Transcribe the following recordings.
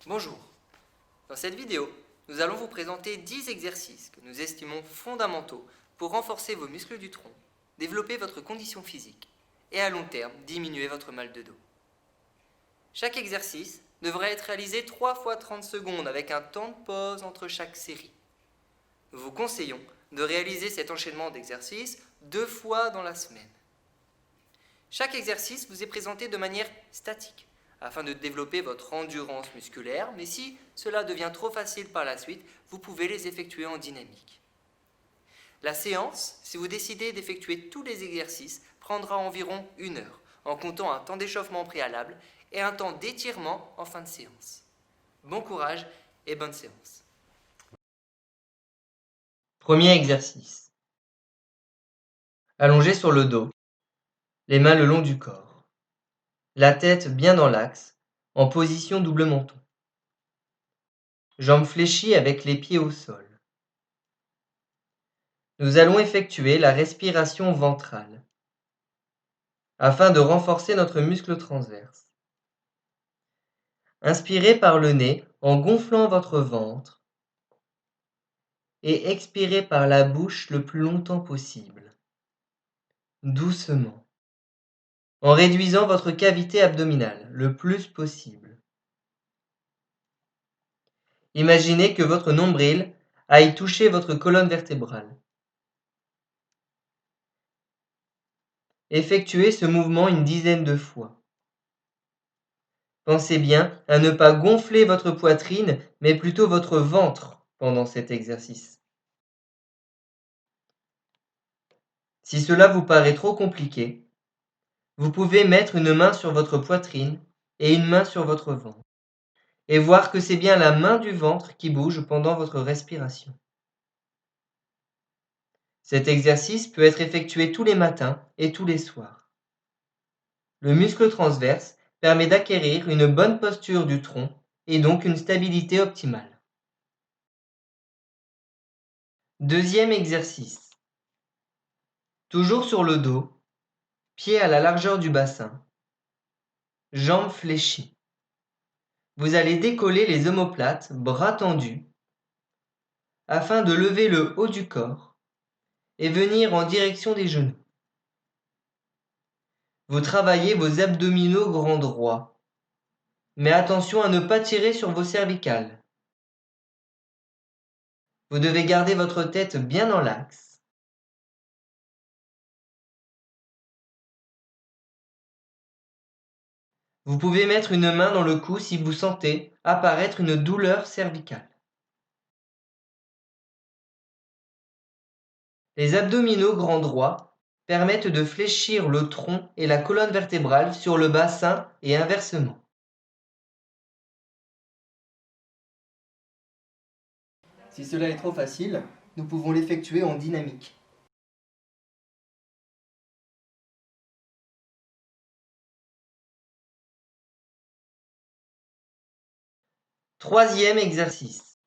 Bonjour. Dans cette vidéo, nous allons vous présenter 10 exercices que nous estimons fondamentaux pour renforcer vos muscles du tronc, développer votre condition physique et à long terme diminuer votre mal de dos. Chaque exercice devrait être réalisé 3 fois 30 secondes avec un temps de pause entre chaque série. Nous vous conseillons de réaliser cet enchaînement d'exercices 2 fois dans la semaine. Chaque exercice vous est présenté de manière statique, afin de développer votre endurance musculaire, mais si cela devient trop facile par la suite, vous pouvez les effectuer en dynamique. La séance, si vous décidez d'effectuer tous les exercices, prendra environ 1 heure, en comptant un temps d'échauffement préalable et un temps d'étirement en fin de séance. Bon courage et bonne séance. Premier exercice. Allongé sur le dos, les mains le long du corps, la tête bien dans l'axe, en position double menton. Jambes fléchies avec les pieds au sol. Nous allons effectuer la respiration ventrale afin de renforcer notre muscle transverse. Inspirez par le nez en gonflant votre ventre et expirez par la bouche le plus longtemps possible, doucement, en réduisant votre cavité abdominale le plus possible. Imaginez que votre nombril aille toucher votre colonne vertébrale. Effectuez ce mouvement une dizaine de fois. Pensez bien à ne pas gonfler votre poitrine, mais plutôt votre ventre pendant cet exercice. Si cela vous paraît trop compliqué, vous pouvez mettre une main sur votre poitrine et une main sur votre ventre, et voir que c'est bien la main du ventre qui bouge pendant votre respiration. Cet exercice peut être effectué tous les matins et tous les soirs. Le muscle transverse permet d'acquérir une bonne posture du tronc et donc une stabilité optimale. Deuxième exercice. Toujours sur le dos, pieds à la largeur du bassin, jambes fléchies. Vous allez décoller les omoplates, bras tendus, afin de lever le haut du corps et venir en direction des genoux. Vous travaillez vos abdominaux grands droits, mais attention à ne pas tirer sur vos cervicales. Vous devez garder votre tête bien dans l'axe. Vous pouvez mettre une main dans le cou si vous sentez apparaître une douleur cervicale. Les abdominaux grands droits permettent de fléchir le tronc et la colonne vertébrale sur le bassin et inversement. Si cela est trop facile, nous pouvons l'effectuer en dynamique. Troisième exercice.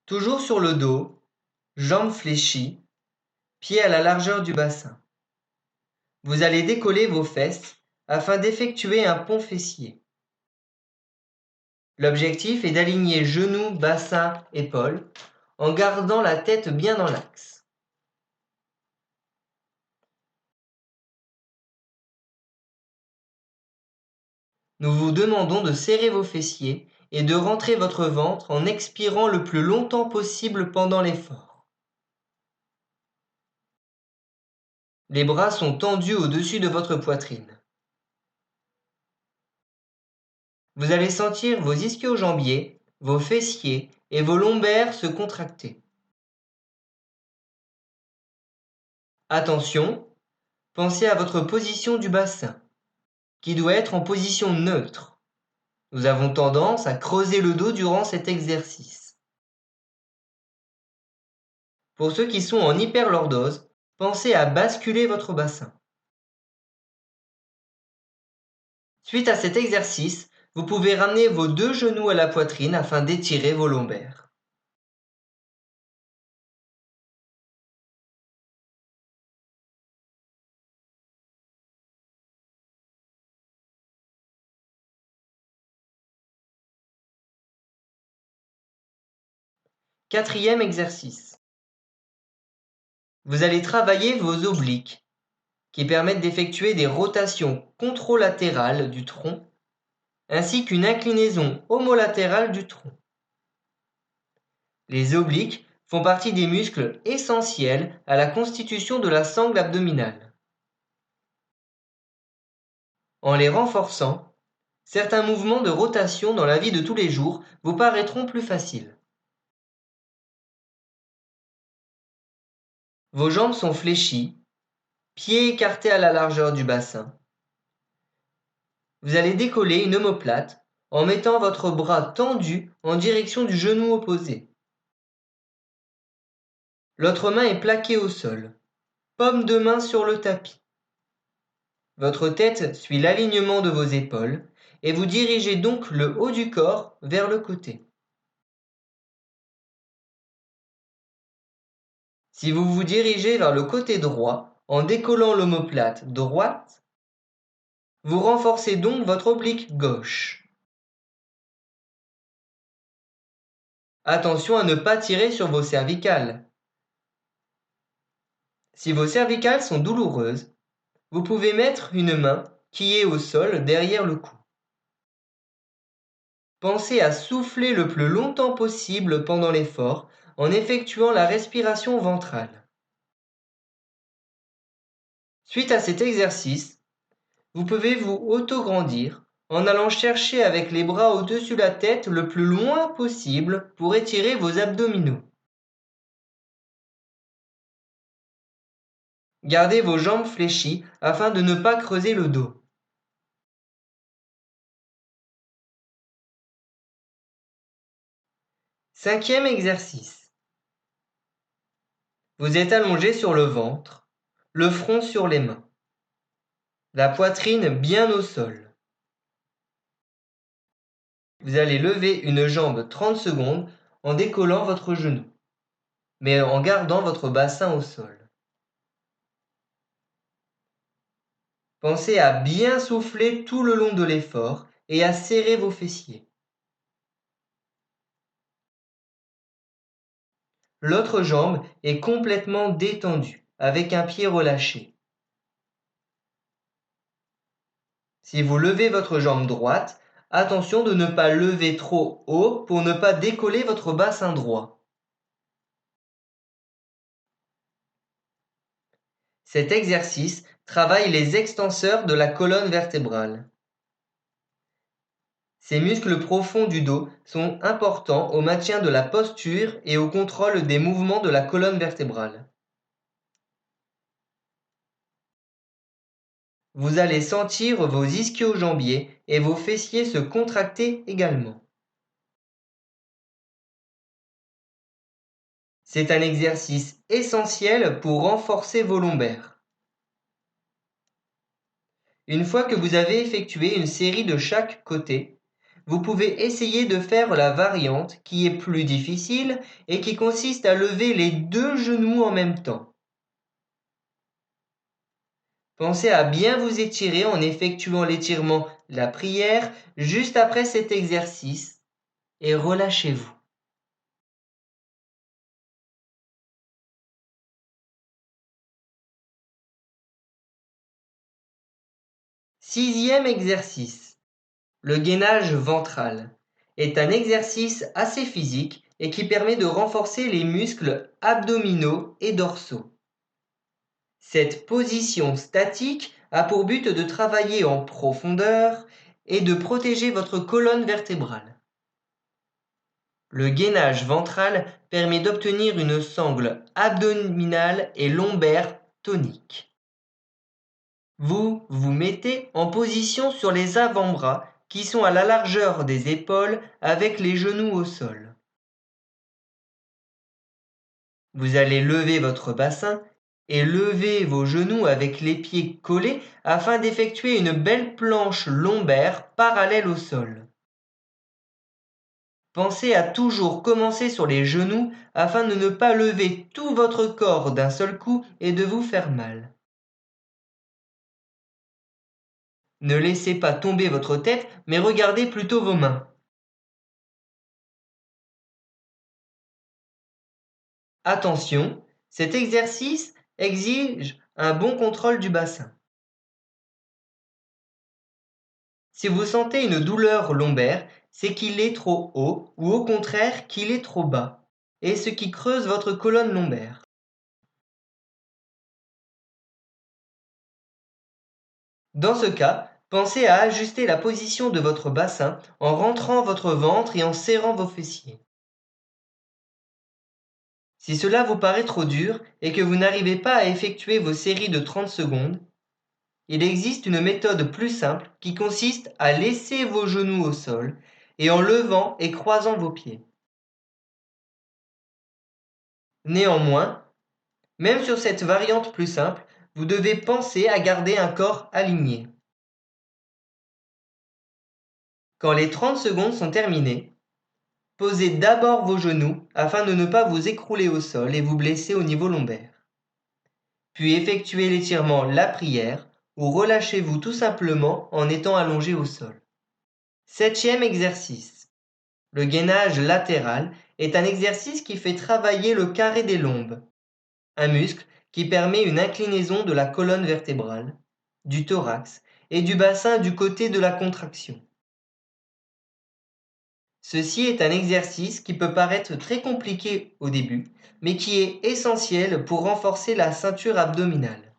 Toujours sur le dos, jambes fléchies, pieds à la largeur du bassin. Vous allez décoller vos fesses afin d'effectuer un pont fessier. L'objectif est d'aligner genoux, bassin, épaules en gardant la tête bien dans l'axe. Nous vous demandons de serrer vos fessiers et de rentrer votre ventre en expirant le plus longtemps possible pendant l'effort. Les bras sont tendus au-dessus de votre poitrine. Vous allez sentir vos ischio-jambiers, vos fessiers et vos lombaires se contracter. Attention, pensez à votre position du bassin, qui doit être en position neutre. Nous avons tendance à creuser le dos durant cet exercice. Pour ceux qui sont en hyperlordose, pensez à basculer votre bassin. Suite à cet exercice, vous pouvez ramener vos 2 genoux à la poitrine afin d'étirer vos lombaires. Quatrième exercice. Vous allez travailler vos obliques, qui permettent d'effectuer des rotations contralatérales du tronc, ainsi qu'une inclinaison homolatérale du tronc. Les obliques font partie des muscles essentiels à la constitution de la sangle abdominale. En les renforçant, certains mouvements de rotation dans la vie de tous les jours vous paraîtront plus faciles. Vos jambes sont fléchies, pieds écartés à la largeur du bassin. Vous allez décoller une omoplate en mettant votre bras tendu en direction du genou opposé. L'autre main est plaquée au sol, paume de main sur le tapis. Votre tête suit l'alignement de vos épaules et vous dirigez donc le haut du corps vers le côté. Si vous vous dirigez vers le côté droit en décollant l'omoplate droite, vous renforcez donc votre oblique gauche. Attention à ne pas tirer sur vos cervicales. Si vos cervicales sont douloureuses, vous pouvez mettre une main qui est au sol derrière le cou. Pensez à souffler le plus longtemps possible pendant l'effort en effectuant la respiration ventrale. Suite à cet exercice, vous pouvez vous auto-grandir en allant chercher avec les bras au-dessus de la tête le plus loin possible pour étirer vos abdominaux. Gardez vos jambes fléchies afin de ne pas creuser le dos. Cinquième exercice. Vous êtes allongé sur le ventre, le front sur les mains, la poitrine bien au sol. Vous allez lever une jambe 30 secondes en décollant votre genou, mais en gardant votre bassin au sol. Pensez à bien souffler tout le long de l'effort et à serrer vos fessiers. L'autre jambe est complètement détendue, avec un pied relâché. Si vous levez votre jambe droite, attention de ne pas lever trop haut pour ne pas décoller votre bassin droit. Cet exercice travaille les extenseurs de la colonne vertébrale. Ces muscles profonds du dos sont importants au maintien de la posture et au contrôle des mouvements de la colonne vertébrale. Vous allez sentir vos ischio-jambiers et vos fessiers se contracter également. C'est un exercice essentiel pour renforcer vos lombaires. Une fois que vous avez effectué une série de chaque côté, vous pouvez essayer de faire la variante qui est plus difficile et qui consiste à lever les deux genoux en même temps. Pensez à bien vous étirer en effectuant l'étirement la prière juste après cet exercice et relâchez-vous. Sixième exercice. Le gainage ventral est un exercice assez physique et qui permet de renforcer les muscles abdominaux et dorsaux. Cette position statique a pour but de travailler en profondeur et de protéger votre colonne vertébrale. Le gainage ventral permet d'obtenir une sangle abdominale et lombaire tonique. Vous vous mettez en position sur les avant-bras qui sont à la largeur des épaules avec les genoux au sol. Vous allez lever votre bassin et lever vos genoux avec les pieds collés afin d'effectuer une belle planche lombaire parallèle au sol. Pensez à toujours commencer sur les genoux afin de ne pas lever tout votre corps d'un seul coup et de vous faire mal. Ne laissez pas tomber votre tête, mais regardez plutôt vos mains. Attention, cet exercice exige un bon contrôle du bassin. Si vous sentez une douleur lombaire, c'est qu'il est trop haut ou au contraire qu'il est trop bas, et ce qui creuse votre colonne lombaire. Dans ce cas, pensez à ajuster la position de votre bassin en rentrant votre ventre et en serrant vos fessiers. Si cela vous paraît trop dur et que vous n'arrivez pas à effectuer vos séries de 30 secondes, il existe une méthode plus simple qui consiste à laisser vos genoux au sol et en levant et croisant vos pieds. Néanmoins, même sur cette variante plus simple, vous devez penser à garder un corps aligné. Quand les 30 secondes sont terminées, posez d'abord vos genoux afin de ne pas vous écrouler au sol et vous blesser au niveau lombaire. Puis effectuez l'étirement la prière ou relâchez-vous tout simplement en étant allongé au sol. 7e exercice. Le gainage latéral est un exercice qui fait travailler le carré des lombes, un muscle qui permet une inclinaison de la colonne vertébrale, du thorax et du bassin du côté de la contraction. Ceci est un exercice qui peut paraître très compliqué au début, mais qui est essentiel pour renforcer la ceinture abdominale.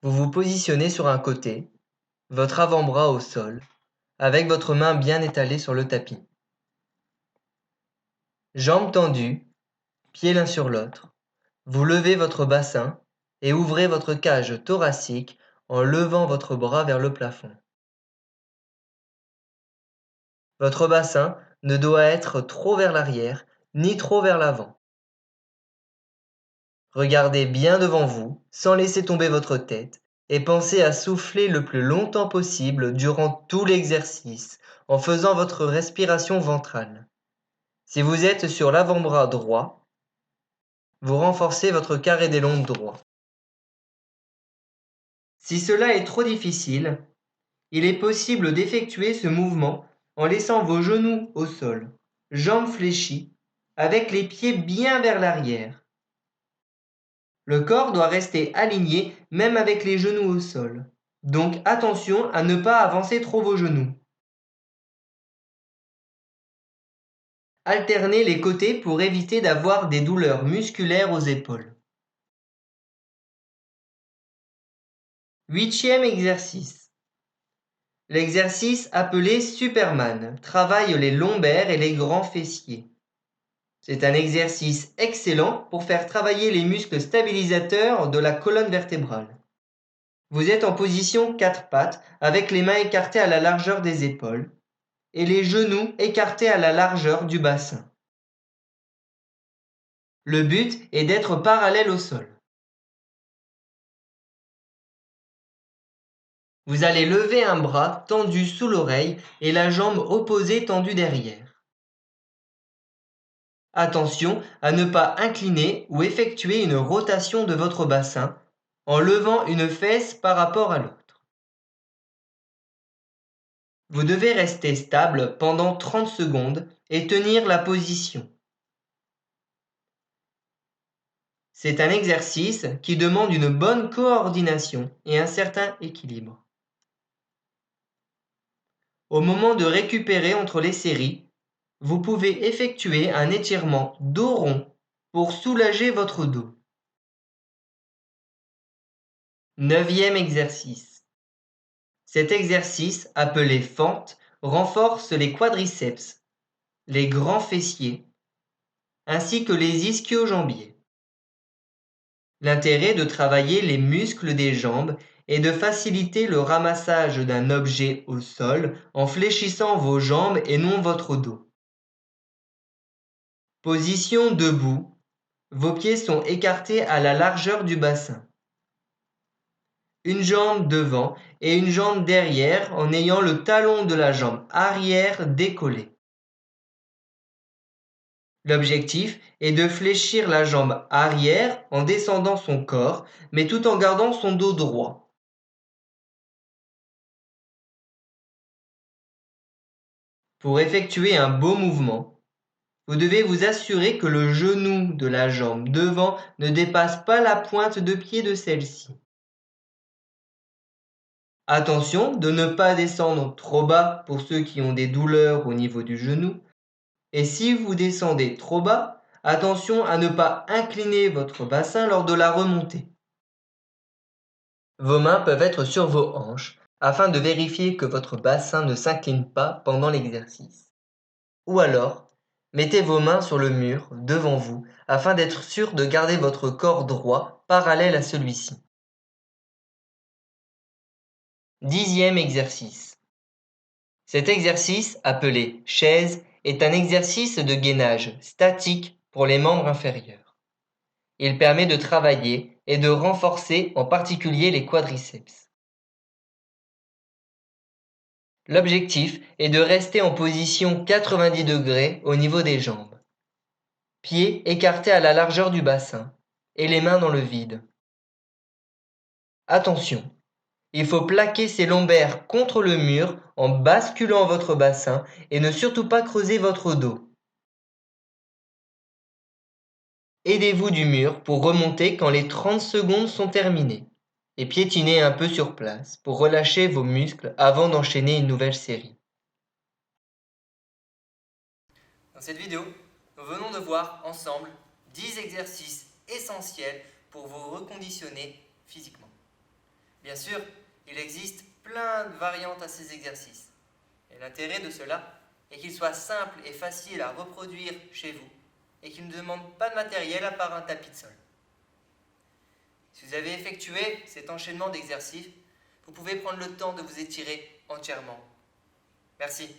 Vous vous positionnez sur un côté, votre avant-bras au sol, avec votre main bien étalée sur le tapis. Jambes tendues, pieds l'un sur l'autre. Vous levez votre bassin et ouvrez votre cage thoracique en levant votre bras vers le plafond. Votre bassin ne doit être trop vers l'arrière ni trop vers l'avant. Regardez bien devant vous sans laisser tomber votre tête et pensez à souffler le plus longtemps possible durant tout l'exercice en faisant votre respiration ventrale. Si vous êtes sur l'avant-bras droit, vous renforcez votre carré des lombes droit. Si cela est trop difficile, il est possible d'effectuer ce mouvement en laissant vos genoux au sol, jambes fléchies, avec les pieds bien vers l'arrière. Le corps doit rester aligné même avec les genoux au sol. Donc attention à ne pas avancer trop vos genoux. Alternez les côtés pour éviter d'avoir des douleurs musculaires aux épaules. 8e exercice. L'exercice appelé Superman travaille les lombaires et les grands fessiers. C'est un exercice excellent pour faire travailler les muscles stabilisateurs de la colonne vertébrale. Vous êtes en position 4 pattes avec les mains écartées à la largeur des épaules et les genoux écartés à la largeur du bassin. Le but est d'être parallèle au sol. Vous allez lever un bras tendu sous l'oreille et la jambe opposée tendue derrière. Attention à ne pas incliner ou effectuer une rotation de votre bassin en levant une fesse par rapport à l'autre. Vous devez rester stable pendant 30 secondes et tenir la position. C'est un exercice qui demande une bonne coordination et un certain équilibre. Au moment de récupérer entre les séries, vous pouvez effectuer un étirement dos rond pour soulager votre dos. 9e exercice. Cet exercice, appelé fente, renforce les quadriceps, les grands fessiers, ainsi que les ischio-jambiers. L'intérêt de travailler les muscles des jambes est de faciliter le ramassage d'un objet au sol en fléchissant vos jambes et non votre dos. Position debout, vos pieds sont écartés à la largeur du bassin. Une jambe devant et une jambe derrière en ayant le talon de la jambe arrière décollé. L'objectif est de fléchir la jambe arrière en descendant son corps, mais tout en gardant son dos droit. Pour effectuer un beau mouvement, vous devez vous assurer que le genou de la jambe devant ne dépasse pas la pointe de pied de celle-ci. Attention de ne pas descendre trop bas pour ceux qui ont des douleurs au niveau du genou. Et si vous descendez trop bas, attention à ne pas incliner votre bassin lors de la remontée. Vos mains peuvent être sur vos hanches afin de vérifier que votre bassin ne s'incline pas pendant l'exercice. Ou alors, mettez vos mains sur le mur devant vous afin d'être sûr de garder votre corps droit parallèle à celui-ci. 10e exercice. Cet exercice, appelé chaise, est un exercice de gainage statique pour les membres inférieurs. Il permet de travailler et de renforcer en particulier les quadriceps. L'objectif est de rester en position 90 degrés au niveau des jambes. Pieds écartés à la largeur du bassin et les mains dans le vide. Attention, il faut plaquer ses lombaires contre le mur en basculant votre bassin et ne surtout pas creuser votre dos. Aidez-vous du mur pour remonter quand les 30 secondes sont terminées et piétinez un peu sur place pour relâcher vos muscles avant d'enchaîner une nouvelle série. Dans cette vidéo, nous venons de voir ensemble 10 exercices essentiels pour vous reconditionner physiquement. Bien sûr, il existe plein de variantes à ces exercices. Et l'intérêt de cela est qu'ils soient simples et faciles à reproduire chez vous et qu'ils ne demandent pas de matériel à part un tapis de sol. Si vous avez effectué cet enchaînement d'exercices, vous pouvez prendre le temps de vous étirer entièrement. Merci.